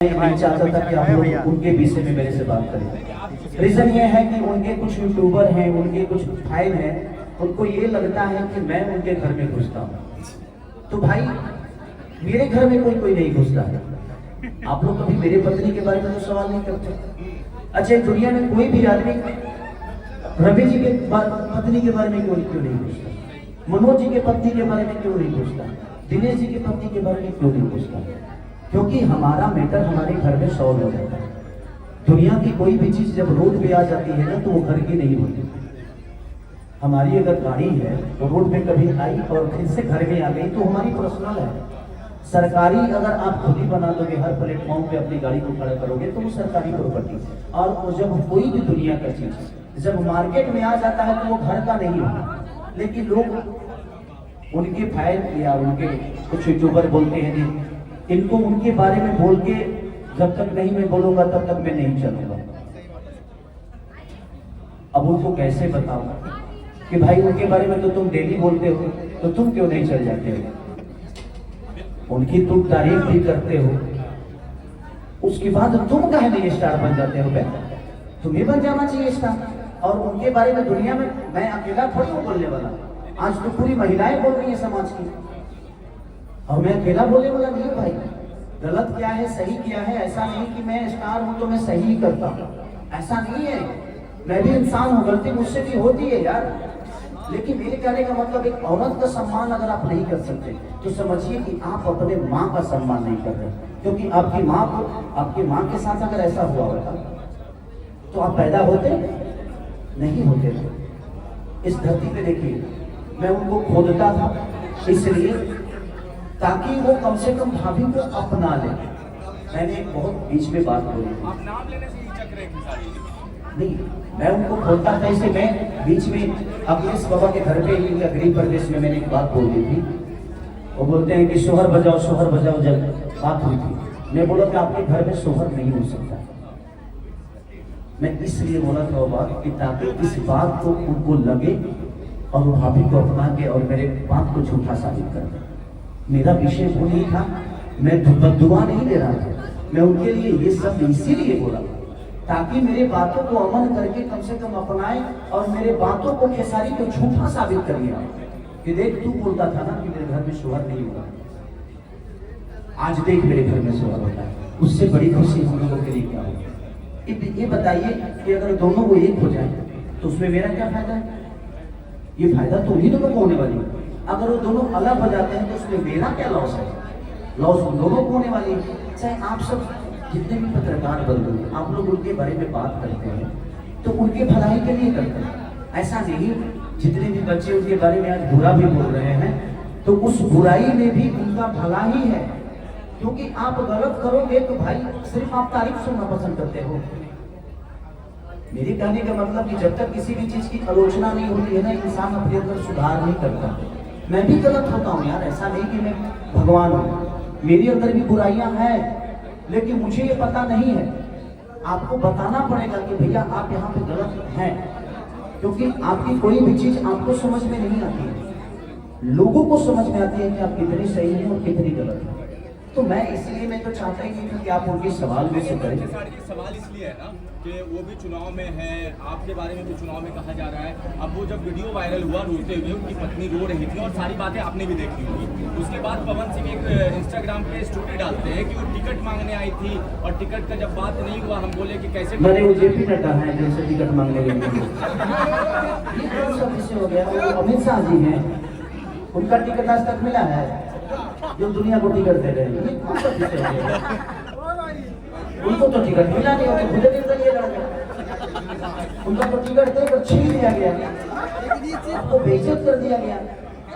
मैं चाहता था कि आप लोग उनके विषय में मेरे से बात करें। रीजन ये है कि उनके कुछ यूट्यूबर हैं, उनके कुछ फाइल हैं, उनको ये लगता है कि मैं उनके घर में घुसता हूँ। तो भाई मेरे घर में कोई नहीं घुसता है। आप लोग कभी मेरे पत्नी के बारे में तो सवाल नहीं करते। अच्छा, दुनिया में कोई भी आदमी रवि जी के पत्नी के बारे में क्यों नहीं घुसता, मनोज जी के पत्नी के बारे में क्यों नहीं घुसता, दिनेश जी के पत्नी के बारे में क्यों नहीं घुसता? क्योंकि हमारा मैटर हमारे घर में सॉल्व हो जाता है। दुनिया की कोई भी चीज जब रोड पे आ जाती है ना तो वो घर की नहीं होती। हमारी अगर गाड़ी है तो रोड पे कभी आई और फिर से घर में आ गई तो हमारी पर्सनल है। सरकारी अगर आप खुद ही बना दोगे, हर प्लेटफॉर्म पे अपनी गाड़ी को खड़ा करोगे तो वो सरकारी प्रॉपर्टी है। और जब कोई भी दुनिया का चीज जब मार्केट में आ जाता है तो वो घर का नहीं होता। लेकिन लोग उनके फाइल या उनके कुछ यूट्यूबर बोलते हैं जी, इनको उनके बारे में बोल के जब तक नहीं मैं बोलूंगा तब तक मैं नहीं चलूंगा। अब उनको कैसे बताऊं कि भाई उनके बारे में तो तुम डेली बोलते हो, तो तुम क्यों नहीं चल जाते हो? उनकी तुम तारीफ भी करते हो, उसके बाद तुम कहे नहीं स्टार बन जाते हो? तुम्हें बन जाना चाहिए स्टार। और उनके बारे में दुनिया में मैं अकेला थोड़ी हूँ बोलने वाला। आज तो पूरी महिलाएं बोल रही है समाज की, और मैं अकेला बोलने वाला नहीं हूँ। भाई गलत क्या है, सही क्या है, ऐसा नहीं कि मैं स्टार हूं तो मैं सही ही करता हूँ, ऐसा नहीं है। मैं भी इंसान हूँ, गलती मुझसे भी होती है यार। लेकिन मेरे कहने का मतलब, एक औरत का सम्मान अगर आप नहीं कर सकते तो समझिए कि आप अपने माँ का सम्मान नहीं कर रहे। क्योंकि आपकी माँ के साथ अगर ऐसा हुआ होता तो आप पैदा होते नहीं होते। इस धरती पे देखिए, मैं उनको खोदता था इसलिए ताकि वो कम से कम भाभी को अपना ले। मैंने एक बहुत बीच में बात बोली, आप नाम लेने से ही चक रहे हैं नहीं, मैं उनको खोलता था इसे। मैं बीच में अखिलेश बाबा के घर पे ही गरीब प्रदेश में मैंने एक बात बोल दी थी। वो बोलते हैं कि सोहर बजाओ जब बात हुई थी। मैं बोला कि आपके घर में सोहर नहीं हो सकता। मैं इसलिए बोला था वो बात कि ताकि इस बात को उनको लगे और वो भाभी को अपना के और मेरे बात को झूठा साबित कर दे। मेरा विषय वो नहीं था, मैं दुआ नहीं दे रहा था। मैं उनके लिए ये सब इसीलिए बोला ताकि मेरे बातों को अमन करके कम से कम अपनाए और मेरे बातों को खेसारी को झूठा साबित कर दिया कि देख तू बोलता था ना कि मेरे घर में शोहर नहीं होगा, आज देख मेरे घर में शोहर होता है। उससे बड़ी खुशी हम लोगों के लिए क्या होगी? ये बताइए कि अगर दोनों को एक हो जाए तो उसमें मेरा क्या फायदा है? ये फायदा तो उन्हीं दोनों को होने वाली है। अगर वो दोनों अलग हो जाते हैं तो उसमें मेरा क्या लॉस है? लॉस उन दोनों को होने वाली है। चाहे आप सब जितने भी पत्रकार बन रहे, आप लोग उनके बारे में बात करते हैं तो उनके भलाई के लिए करते हैं। ऐसा नहीं, जितने भी बच्चे उनके बारे में आज बुरा भी बोल रहे हैं तो उस बुराई में भी उनका भला ही है। क्योंकि आप गलत करोगे तो भाई सिर्फ आप तारीफ सुनना पसंद करते हो। मेरे कहने का मतलब कि जब तक किसी भी चीज की आलोचना नहीं होती है ना, इंसान अपने अंदर सुधार नहीं करता। मैं भी गलत होता हूँ यार, ऐसा नहीं कि मैं भगवान हूँ, मेरे अंदर भी बुराइयां हैं, लेकिन मुझे ये पता नहीं है। आपको बताना पड़ेगा कि भैया आप यहाँ पे गलत हैं, क्योंकि आपकी कोई भी चीज आपको समझ में नहीं आती है, लोगों को समझ में आती है कि आप कितनी सही हैं और कितनी गलत हैं। तो मैं इसलिए मैं तो चाहता ही नहीं था कि आप उनके सवाल में से करें। सवाल इसलिए है ना कि वो भी चुनाव में है, आपके बारे में भी चुनाव में कहा जा रहा है। अब वो जब वीडियो वायरल हुआ रोते हुए, उनकी पत्नी रो रही थी और सारी बातें आपने भी देखी होगी। उसके बाद पवन सिंह एक इंस्टाग्राम पे स्टोरी डालते हैं कि वो टिकट मांगने आई थी और टिकट का जब बात नहीं हुआ हम बोले कि कैसे मैंने वो जेपी नड्डा है जिनसे टिकट मांगने गए। ये कौन सा विषय हो गया? वो अमित शाह जी हैं, उनका टिकट आज तक मिला है जो दुनिया को टिकट दे रहे हैं। उनको तो टिकट मिला नहीं, होगा मुझे भी ये लड़का उनका तो टिकट देकर छीन लिया गया, आपको बेइज्जत कर दिया गया,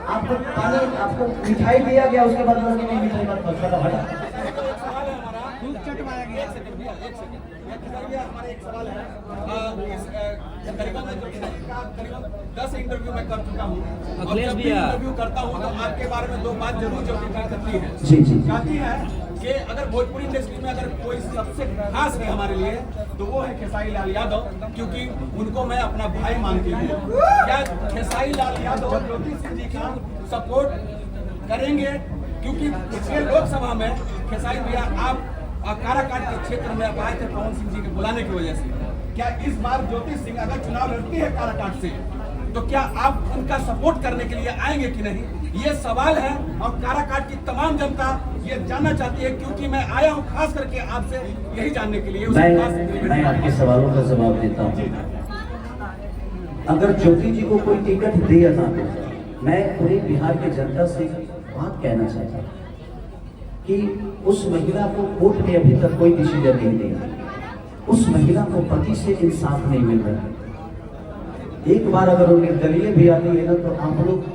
आपको पानी आपको मिठाई दिया गया, उसके बाद उन्होंने नहीं मिठाई मत खा भाई। हमारा एक सवाल है, करीबन 10 इंटरव्यू मैं कर चुका हूँ, इंटरव्यू करता हूँ तो आपके बारे में 2 बात जरूर जो करती है। जी कहती है कि अगर भोजपुरी इंडस्ट्री में अगर कोई सबसे खास है हमारे लिए तो वो है खेसारी लाल यादव, क्योंकि उनको मैं अपना भाई मानती हूँ। क्या खेसारी लाल यादव ज्योति सिंह जी का सपोर्ट करेंगे? क्योंकि पिछले लोकसभा में खेसारी भैया आप काराकाट के क्षेत्र में आप आए थे पवन सिंह जी के बुलाने की वजह से। क्या इस बार ज्योति सिंह अगर चुनाव लड़ती है काराकाट से, तो क्या आप उनका सपोर्ट करने के लिए आएंगे कि नहीं, ये सवाल है। और काराकाट की तमाम जनता ये जानना चाहती है, क्योंकि मैं आया हूँ खास करके आपसे यही जानने के लिए। मैं आपके सवालों का जवाब देता हूँ। अगर ज्योति जी को कोई टिकट दे या ना दे, मैं पूरे बिहार के जनता से बात कहना चाहता हूँ कि उस महिला को कोर्ट ने अभी तक कोई डिसीजन नहीं दिया। उस महिला को पति से इंसाफ नहीं मिल रहा। एक बार अगर वो निर्दलीय भी आती है ना, तो आप लोग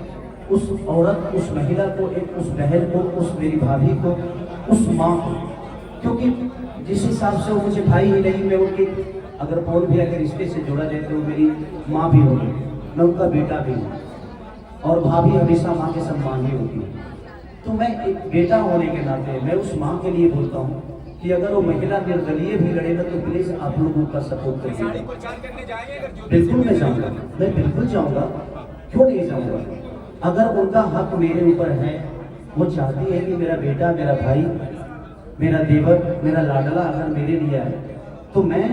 उस औरत, उस महिला को, एक उस बहन को, उस मेरी भाभी को, उस माँ को, क्योंकि जिस हिसाब से वो मुझे भाई ही नहीं, मैं उनके अगर पवन भी अगर रिश्ते से जोड़ा जाए तो मेरी माँ भी होगी, मैं उनका बेटा भी हूँ, और भाभी हमेशा माँ के सम्मान ही होती है। तो मैं एक बेटा होने के नाते मैं उस माँ के लिए बोलता हूँ कि अगर वो महिला निर्दलीय भी लड़े ना, तो प्लीज आप लोगों का सपोर्ट करिए। बिल्कुल मैं जाऊँगा, मैं बिल्कुल जाऊँगा, क्यों नहीं जाऊँगा। अगर उनका हक मेरे ऊपर है, वो चाहती है कि मेरा बेटा, मेरा भाई, मेरा देवर, मेरा लाडला अगर मेरे लिए आए, तो मैं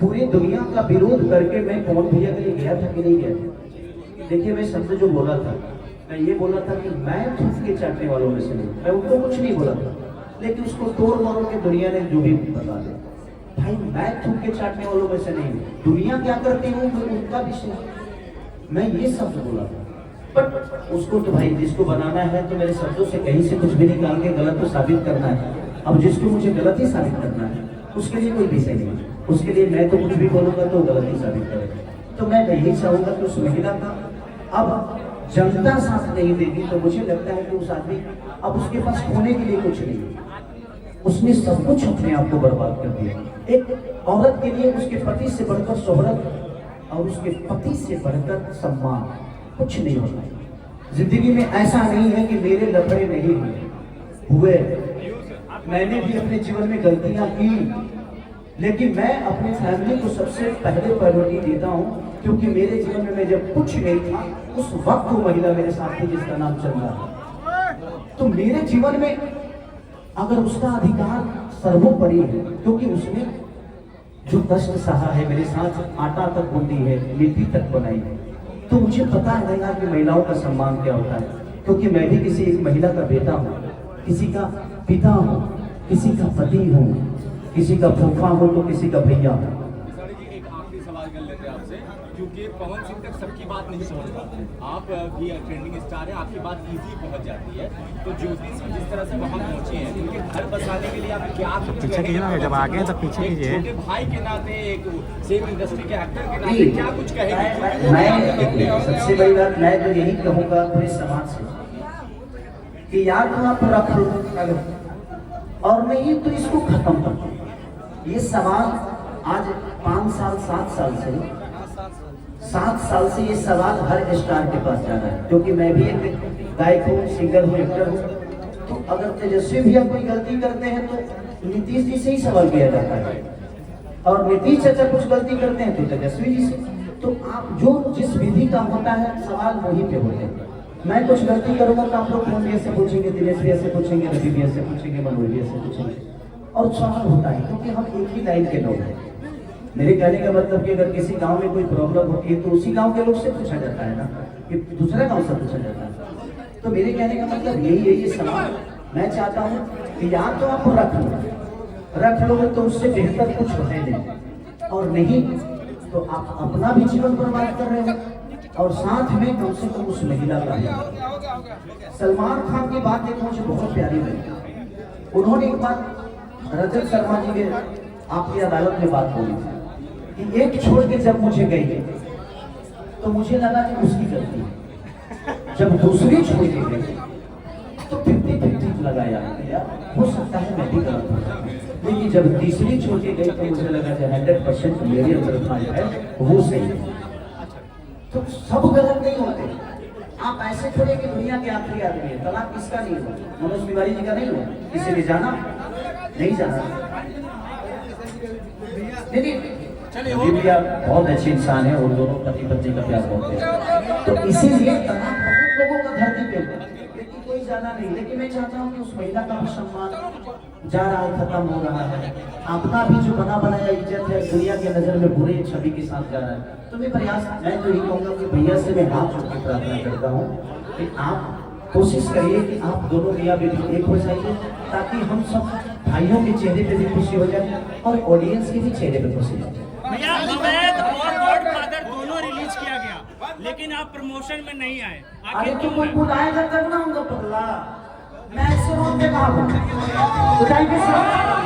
पूरी दुनिया का विरोध करके मैं पवन भैया के लिए गया था कि नहीं गया। देखिए, मैं शब्द जो बोला था, मैं ये बोला था कि मैं थूक के चाटने वालों में से नहीं, मैं उनको कुछ नहीं बोला था, लेकिन उसको तोड़ मरोड़ के दुनिया ने जो भी बता दिया। भाई, मैं थूक के चाटने वालों में से नहीं, दुनिया क्या करती हूँ उनका विषय, मैं ये शब्द बोला था। बट उसको तो भाई जिसको बनाना है तो मेरे शब्दों से कहीं से कुछ भी निकाल के गलत तो साबित करना है। अब जिसको मुझे गलत ही साबित करना है, उसके लिए कोई विषय नहीं, उसके लिए मैं तो कुछ भी बोलूंगा तो गलत ही साबित करेगा। तो मैं यही चाहूंगा कि उस महिला का अब जनता साथ नहीं देगी, तो मुझे लगता है कि उस आदमी अब उसके पास खोने के लिए कुछ नहीं, उसने सब कुछ अपने आप को बर्बाद कर दिया। एक औरत के लिए उसके पति से बढ़कर शोहरत और उसके पति से बढ़कर सम्मान कुछ नहीं होता। जिंदगी में ऐसा नहीं है कि मेरे लफड़े नहीं हुए, मैंने भी अपने जीवन में गलतियां की, लेकिन मैं अपनी फैमिली को सबसे पहले प्रायोरिटी देता हूं, क्योंकि मेरे जीवन में मैं जब कुछ नहीं था उस वक्त वो महिला मेरे साथ थी जिसका नाम चंदा है। तो मेरे जीवन में अगर उसका अधिकार सर्वोपरि है, क्योंकि उसने जो कष्ट सहा है, मेरे साथ आटा तक गूंदी है, लिट्टी तक बनाई है, तो मुझे पता है कि महिलाओं का सम्मान क्या होता है। क्योंकि मैं भी किसी एक महिला का बेटा हूँ, किसी का पिता हूँ, किसी का पति हूँ, किसी का फूफा हूँ, तो किसी का भैया हूँ। एक आखिरी सवाल कर लेते हैं आपसे, क्योंकि पवन सिंह तक सबकी बात नहीं पहुंच पाती, आप भी ट्रेंडिंग स्टार हैं, आपकी बात इजी पहुंच जाती है। तो ज्योति सिंह जिस तरह से वहां पहुंचे हैं, उनके घर बसाने के लिए आप क्या पीछे कीजिए ना, जब आगे तो पीछे कीजिए। छोटे भाई के नाते, एक सेम इंडस्ट्री के एक्टर के नाते क्या कुछ कहेंगे? मैं सबसे बड़ी बात मैं तो यही कहूँगा पूरे समाज से कि यार तुम आप रख लो, और नहीं तो इसको खत्म कर दो। ये सवाल आज 5 साल 7 साल से ये सवाल हर स्टार के पास जा रहा है, क्योंकि मैं भी एक गायक हूँ, सिंगर हूँ, एक्टर हूँ। तो अगर तेजस्वी भैया कोई गलती करते हैं तो नीतीश जी से ही सवाल किया जाता है, और नीतीश चाचा कुछ गलती करते हैं तो तेजस्वी जी से। तो आप जो जिस विधि का होता है सवाल वहीं पे होते हैं। मैं कुछ गलती करूंगा तो आप लोग पवन भैया से पूछेंगे, दिनेश भैया से पूछेंगे, रवि भैया से पूछेंगे, मनोज भैया से पूछेंगे, और सवाल होता है क्योंकि हम एक ही लाइन के लोग हैं। मेरे कहने का मतलब कि अगर किसी गांव में कोई प्रॉब्लम होती है तो उसी गांव के लोग से पूछा जाता है ना, कि दूसरे गांव से पूछा जाता है। तो मेरे कहने का मतलब यही है, ये सवाल मैं चाहता हूँ कि या तो आप रख लोगे तो उससे बेहतर कुछ है नहीं, और नहीं तो आप अपना भी जीवन बर्बाद कर रहे हो, और साथ में कम से कम उस महिला का भी। सलमान खान की बात एक मुझे बहुत प्यारी लगी। उन्होंने एक बात रजत शर्मा जी के आपकी अदालत में बात बोली कि एक छोड़ के जब मुझे गई तो मुझे लगा कि उसकी गलती है, जब दूसरी छोड़ के गई तो 50-50 लगाया यार, हो सकता है मैं भी गलत हूँ, लेकिन जब तीसरी छोड़ के गई तो मुझे लगा कि 100% मेरे अंदर है वो सही है। तो सब गलत नहीं होते। आप ऐसे छोड़े कि दुनिया के आखिरी आदमी है, तलाक किसका नहीं हुआ? मनोज तिवारी जी का नहीं हुआ? किसी ने जाना नहीं जाना? बहुत अच्छे इंसान है, और दोनों पति पत्नी का प्यार बहुत है। तो इसीलिए तलाक बहुत लोगों का धरती पे, लेकिन कोई जाना नहीं, लेकिन मैं चाहता हूँ कि उस महिला का भी सम्मान जा रहा है, खत्म हो रहा है। आपका भी जो बना बनाया इज्जत है दुनिया की नजर में बुरे छवि के साथ जा रहा है। तो मैं प्रयास, मैं तो यही कहूँगा कि भैया से मैं हाथ जोड़ के प्रार्थना करता हूँ कि आप कोशिश करिए कि आप दोनों मियाँ बीवी एक हो जाइए, ताकि हम सब भाइयों के चेहरे पे भी खुशी हो जाए और ऑडियंस के भी चेहरे पे खुशी हो जाए। भैया अवैध और गॉडफादर दोनों रिलीज किया गया, लेकिन आप प्रमोशन में नहीं आए। अरे तो कोई बुलाएगा तब ना होगा पगला, मैं ऐसे रोते कहाँ हूँ।